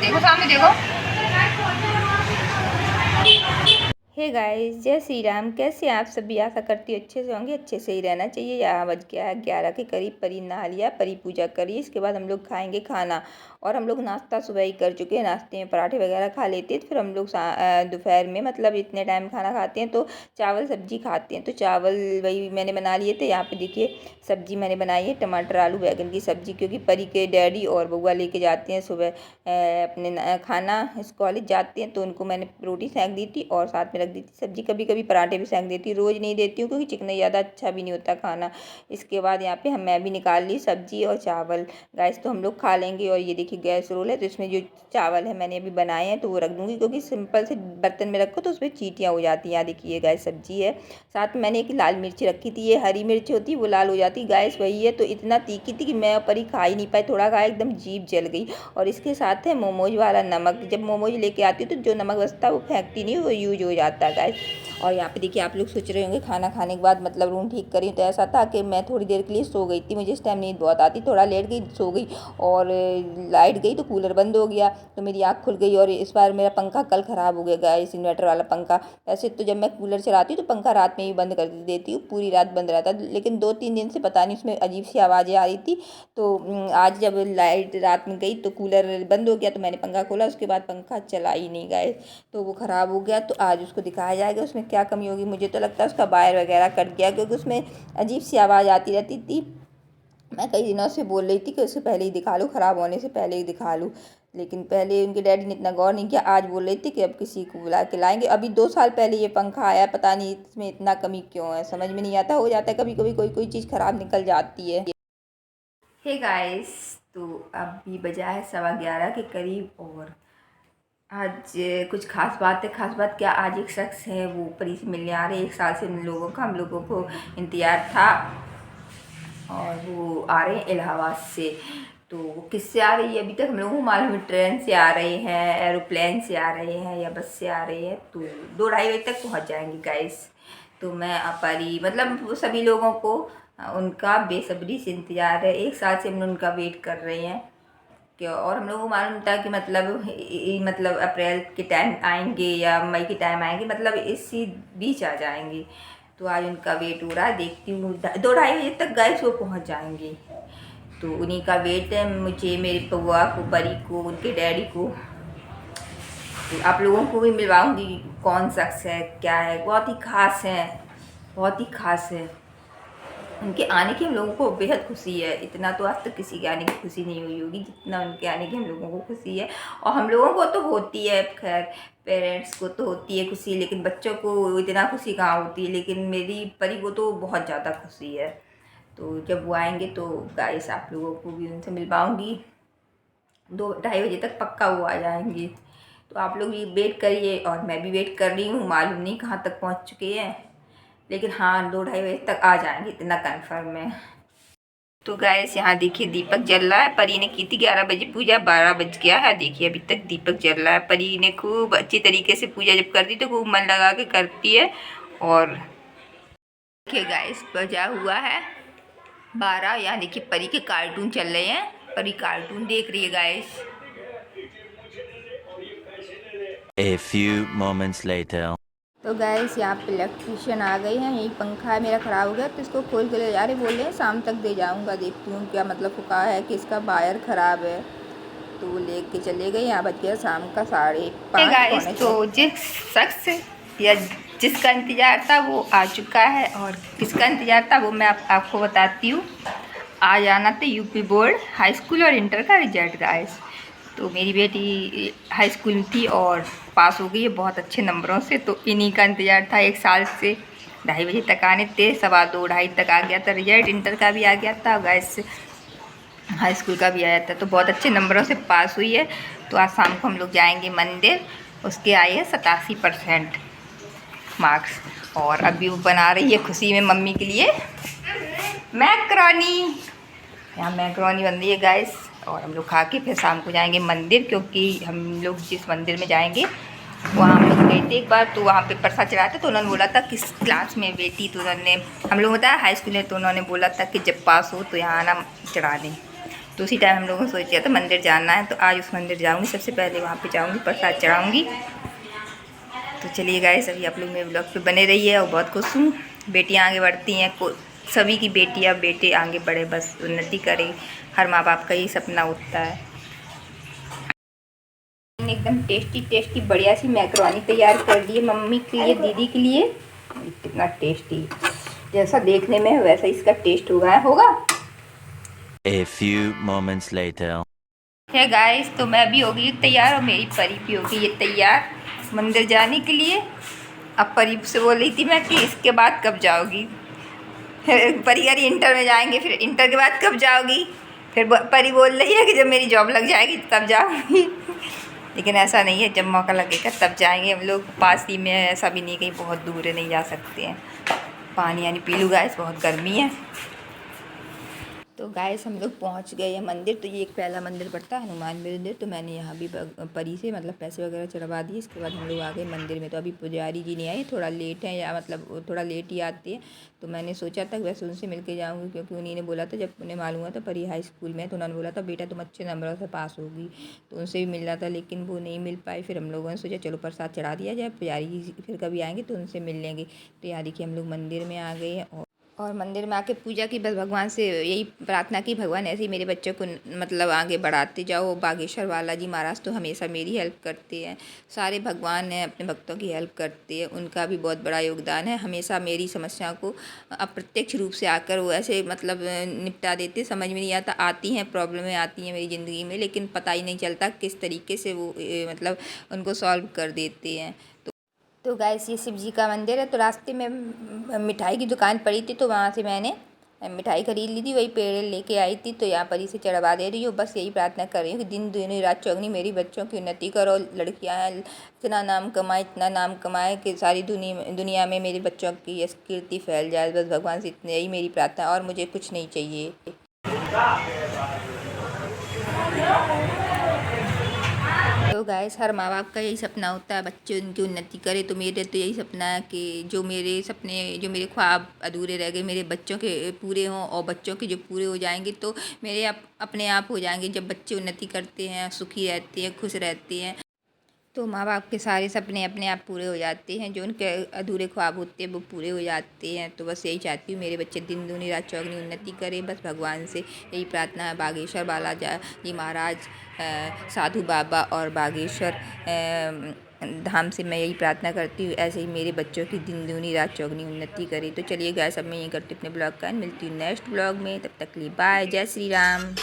देखो सामने देखो। हे गाइस, जय श्री राम। कैसे हैं आप सभी? आशा करती हूँ अच्छे से होंगे। अच्छे से ही रहना चाहिए। यहाँ बज गया है 11 के करीब। परी नहा लिया, परी पूजा करी। इसके बाद हम लोग खाएंगे खाना। और हम लोग नाश्ता सुबह ही कर चुके हैं। नाश्ते में पराठे वगैरह खा लेते हैं। तो फिर हम लोग दोपहर में मतलब इतने टाइम खाना खाते हैं तो चावल सब्जी खाते हैं। तो चावल वही मैंने बना लिए थे। यहाँ पे देखिए सब्जी मैंने बनाई है, टमाटर आलू बैगन की सब्जी, क्योंकि परी के डैडी और बउआ लेके जाते हैं सुबह अपने खाना। इस कॉलेज जाते हैं तो उनको मैंने रोटी सेंक दी थी और साथ में रख दी थी सब्जी। कभी कभी पराठे भी सेंक देती, रोज़ नहीं देती हूँ क्योंकि चिकना ज़्यादा अच्छा भी नहीं होता खाना। इसके बाद यहाँ पे मैं भी निकाल ली सब्जी और चावल। गैस तो हम लोग खा लेंगे। और ये देखिए गैस रोल है, तो इसमें जो चावल है मैंने अभी बनाए हैं तो वो रख दूँगी, क्योंकि सिंपल से बर्तन में रखो तो उसमें चींटियाँ हो जाती हैं। यहाँ देखिए गैस सब्जी है। साथ में मैंने एक लाल मिर्ची रखी थी, ये हरी मिर्च होती वो लाल हो जाती, गैस वही है। तो इतना तीखी थी कि मैं और परी खा ही नहीं पाई, थोड़ा खाया एकदम जीभ जल गई। और इसके साथ है मोमोज वाला नमक। जब मोमोज लेके आती हूँ तो जो नमक बचता है वो फेंकती नहीं, वो यूज हो जाता है गाइस। और यहाँ पे देखिए आप लोग सोच रहे होंगे खाना खाने के बाद मतलब रूम ठीक करी, तो ऐसा था कि मैं थोड़ी देर के लिए सो गई थी। मुझे इस टाइम नींद बहुत आती, थोड़ा लेट गई सो गई। और लाइट गई तो कूलर बंद हो गया, तो मेरी आँख खुल गई। और इस बार मेरा पंखा कल ख़राब हो गया गाइस, इन्वर्टर वाला पंखा। ऐसे तो जब मैं कूलर चलाती हूँ तो पंखा रात में ही बंद कर देती हूँ, पूरी रात बंद रहता है। लेकिन 2-3 दिन से पता नहीं उसमें अजीब सी आवाज़ें आ रही थी। तो आज जब लाइट रात में गई तो कूलर बंद हो गया, तो मैंने पंखा खोला, उसके बाद पंखा चला ही नहीं गाइस। तो वो ख़राब हो गया। तो आज उसको दिखाया जाएगा उसमें क्या कमी होगी। मुझे तो लगता है उसका वायर वगैरह कट गया, क्योंकि उसमें अजीब सी आवाज़ आती रहती थी। मैं कई दिनों से बोल रही थी कि उससे पहले ही दिखा लूँ, ख़राब होने से पहले ही दिखा लूँ। लेकिन पहले उनके डैडी ने इतना गौर नहीं किया। आज बोल रही थी कि अब किसी को बुला के लाएंगे। अभी 2 साल पहले ये पंखा आया, पता नहीं इसमें इतना कमी क्यों है, समझ में नहीं आता। हो जाता है कभी कभी, कोई कोई चीज़ ख़राब निकल जाती है। हे गाइस, तो अभी बजा है 11:15 के करीब। और आज कुछ खास बात है। खास बात क्या, आज एक शख्स है वो परी से मिलने आ रहे हैं। 1 साल से हम लोगों को इंतज़ार था। और वो आ रहे हैं इलाहाबाद से। तो वो किससे आ रही है अभी तक हम लोगों को मालूम है। ट्रेन से आ रहे हैं, एरोप्लेन से आ रहे हैं या बस से आ रहे हैं। तो 2-2:30 बजे तक पहुंच जाएंगे गाइस। तो मैं परी मतलब वो सभी लोगों को उनका बेसब्री से इंतज़ार है। 1 साल से हम उनका वेट कर रहे हैं क्या। और हम लोगों को मालूम था कि मतलब अप्रैल के टाइम आएंगे या मई के टाइम आएंगे, मतलब इसी बीच आ जाएंगे। तो आज उनका वेट हो रहा है, देखती हूँ 2-2:30 बजे तक गाइस वो पहुँच जाएंगे। तो उन्हीं का वेट है मुझे, मेरे बुआ को, परी को, उनके डैडी को। तो आप लोगों को भी मिलवाऊंगी कौन शख्स है क्या है। बहुत ही खास है, बहुत ही खास है। उनके आने की हम लोगों को बेहद खुशी है। इतना तो आज तक किसी के आने की खुशी नहीं हुई होगी जितना उनके आने की हम लोगों को खुशी है। और हम लोगों को तो होती है, खैर पेरेंट्स को तो होती है खुशी, लेकिन बच्चों को इतना खुशी कहाँ होती है। लेकिन मेरी परी को तो बहुत ज़्यादा खुशी है। तो जब वो आएंगे तो गाइस आप लोगों को भी उनसे मिलवाऊँगी। 2-2:30 बजे तक पक्का वो आ जाएंगे। तो आप लोग भी वेट करिए और मैं भी वेट कर रही हूँ। मालूम नहीं कहाँ तक पहुँच चुके हैं, लेकिन हाँ 2-2:30 बजे तक आ जाएंगे, इतना कन्फर्म है। तो गैस यहाँ देखिए दीपक जल रहा है। परी ने की थी 11 बजे पूजा, 12 बज गया है। देखिए अभी तक दीपक जल रहा है। परी ने खूब अच्छी तरीके से पूजा जब करती तो खूब मन लगा के करती है। और देखिए गैस बजा हुआ है 12, यानी कि परी के कार्टून चल रहे हैं। परी कार्टून देख रही है guys. A few moments later. तो गैस यहाँ पे इलेक्ट्रीशियन आ गए हैं। यही पंखा है मेरा ख़राब हो गया, तो इसको खोल के ले जा रहे, बोल रहे हैं शाम तक दे जाऊँगा। देखती हूँ क्या मतलब फुका है कि इसका वायर ख़राब है। तो वो ले के चले गए। यहाँ बज गया शाम का 5:30। तो जिस शख्स या जिसका इंतज़ार था वो आ चुका है, और किसका इंतज़ार था वो मैं आपको बताती हूँ। आज आना था यूपी बोर्ड हाई स्कूल और इंटर का रिजल्ट गाइस। तो मेरी बेटी हाई स्कूल में थी और पास हो गई है बहुत अच्छे नंबरों से। तो इन्हीं का इंतज़ार था 1 साल से। 2:30 बजे तक आने थे, 2:15-2:30 तक आ गया था रिजल्ट। इंटर का भी आ गया था गैस, हाई स्कूल का भी आया था। तो बहुत अच्छे नंबरों से पास हुई है। तो आज शाम को हम लोग जाएंगे मंदिर। उसके आए हैं 87% मार्क्स। और अभी वो बना रही है खुशी में मम्मी के लिए मैकरोनी। यहाँ मैकरोनी बन रही है गाइस। और हम लोग खा के फिर शाम को जाएंगे मंदिर, क्योंकि हम लोग जिस मंदिर में जाएंगे वहाँ हम लोग गए थे एक बार। तो वहाँ पे प्रसाद चढ़ाया था। तो उन्होंने बोला था किस क्लास में बेटी, तो उन्होंने हम लोग बताया हाई स्कूल में। तो उन्होंने बोला था कि जब पास हो तो यहाँ आना चढ़ा दें। तो उसी टाइम हम लोगों ने सोच लिया था मंदिर जाना है, तो आज उस मंदिर जाऊँगी। सबसे पहले वहाँ पे जाऊँगी, प्रसाद चढ़ाऊँगी। तो चलिए गाइस, अभी आप लोग मेरे ब्लॉग पे बने रहिए। और बहुत खुश हूँ, बेटियाँ आगे बढ़ती हैं, सभी की बेटियाँ बेटे आगे बढ़े, बस उन्नति करें, हर माँ बाप का यही सपना होता है। एकदम टेस्टी टेस्टी बढ़िया सी मैकरोनी तैयार कर ली है मम्मी के लिए, दीदी के लिए। कितना टेस्टी, जैसा देखने में है वैसा इसका टेस्ट होगा। A few moments later. है गाइस, तो मैं भी हो गई तैयार और मेरी परी भी हो गई तैयार मंदिर जाने के लिए। अब परी से बोल रही थी मैं कि इसके बाद कब जाओगी। परी कह रही इंटर में जाएंगे, फिर इंटर के बाद कब जाओगी। फिर परी बोल रही है कि जब मेरी जॉब लग जाएगी तब जाऊँगी। लेकिन ऐसा नहीं है, जब मौका लगेगा तब जाएंगे हम लोग। पास ही में, ऐसा भी नहीं कहीं बहुत दूर है, नहीं जा सकते हैं। पानी यानी पी लूँ गाइस, बहुत गर्मी है। तो गाइस हम लोग पहुंच गए हैं मंदिर। तो ये एक पहला मंदिर पड़ता है हनुमान मंदिर। तो मैंने यहाँ भी परी से मतलब पैसे वगैरह चढ़वा दिए। इसके बाद हम लोग आ गए मंदिर में। तो अभी पुजारी जी नहीं आए, थोड़ा लेट है, या मतलब थोड़ा लेट ही आते हैं। तो मैंने सोचा था वैसे उनसे मिल के जाऊँगी, क्योंकि उन्हीं ने बोला था, जब उन्हें मालूम हुआ था परी हाई स्कूल में, तो उन्होंने बोला था बेटा तुम अच्छे नंबरों से पास होगी। तो उनसे भी मिलना था, लेकिन वो नहीं मिल पाई। फिर हम लोगों ने सोचा चलो प्रसाद चढ़ा दिया जाए, पुजारी जी फिर कभी आएंगे तो उनसे मिल लेंगे। तो यहाँ देखिए हम लोग मंदिर में आ गए हैं। और मंदिर में आके पूजा की, बस भगवान से यही प्रार्थना की, भगवान ऐसे ही मेरे बच्चों को मतलब आगे बढ़ाते जाओ। बागेश्वर बालाजी महाराज तो हमेशा मेरी हेल्प करते हैं। सारे भगवान हैं अपने भक्तों की हेल्प करते हैं, उनका भी बहुत बड़ा योगदान है। हमेशा मेरी समस्या को अप्रत्यक्ष रूप से आकर वो ऐसे मतलब निपटा देते। समझ में नहीं आता, आती हैं प्रॉब्लमें आती हैं मेरी ज़िंदगी में, लेकिन पता ही नहीं चलता किस तरीके से वो मतलब उनको सॉल्व कर देते हैं। तो गाइस ये शिव जी का मंदिर है। तो रास्ते में मिठाई की दुकान पड़ी थी, तो वहाँ से मैंने मिठाई खरीद ली थी, वही पेड़े लेके आई थी। तो यहाँ पर इसे चढ़वा दे रही हूँ। बस यही प्रार्थना कर रही हूँ कि दिन दूनी रात चौगनी मेरी बच्चों की उन्नति करो, लड़कियाँ इतना नाम कमाए, इतना नाम कमाए कि सारी दुनिया में मेरे बच्चों की यश कीर्ति फैल जाए। बस भगवान से इतनी यही मेरी प्रार्थना, और मुझे कुछ नहीं चाहिए। तो गाइस हर माँ बाप का यही सपना होता है बच्चे उनकी उन्नति करे। तो मेरे तो यही सपना है कि जो मेरे ख्वाब अधूरे रह गए, मेरे बच्चों के पूरे हों। और बच्चों के जो पूरे हो जाएंगे तो मेरे अपने आप हो जाएंगे। जब बच्चे उन्नति करते हैं, सुखी रहते हैं, खुश रहते हैं, तो माँ बाप के सारे सपने अपने आप पूरे हो जाते हैं। जो उनके अधूरे ख्वाब होते हैं वो पूरे हो जाते हैं। तो बस यही चाहती हूँ मेरे बच्चे दिन दूनी रात चौगनी उन्नति करें। बस भगवान से यही प्रार्थना है। बागेश्वर बालाजी महाराज, साधु बाबा और बागेश्वर धाम से मैं यही प्रार्थना करती हूँ, ऐसे ही मेरे बच्चों की दिन दूनी रात चौगनी उन्नति करें। तो चलिए गाइस, अब मैं यही करती हूँ अपने ब्लॉग का। मिलती हूँ नेक्स्ट ब्लॉग में, तब तक के लिए बाय, जय श्री राम।